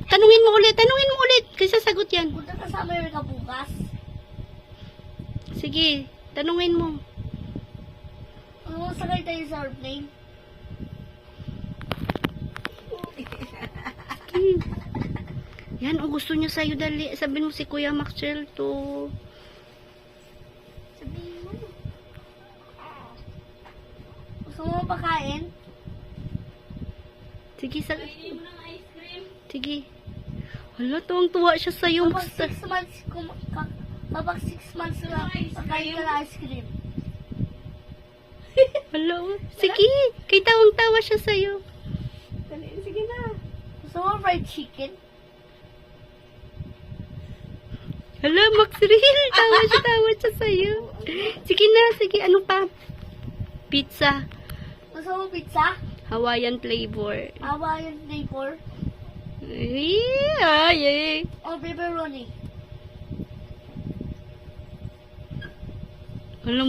Tanungin mo ulit. Kasi sasagot yan. Punta ka sa Amerika bukas. Sige, tanungin mo. Ano sakay tayo sa airplane? Yan, gusto niya sa'yo dali. Sabihin mo si Kuya Maxwell to. Sabihin mo. Gusto mo pakain? Sige, sige. Hala, tuwang-tuwa siya sa'yo. Kapag 6 months lang, pakain ka na ice cream. Hala, sige. Kay tawang-tawa siya sa'yo. Sige na. Gusto mo fried chicken? Hala, Maxwell. Tawa siya sa'yo. Sige na, sige. Ano pa? Pizza. Gusto mo pizza? Hawaiian flavor. Hawaiian flavor? Ay. O pepperoni?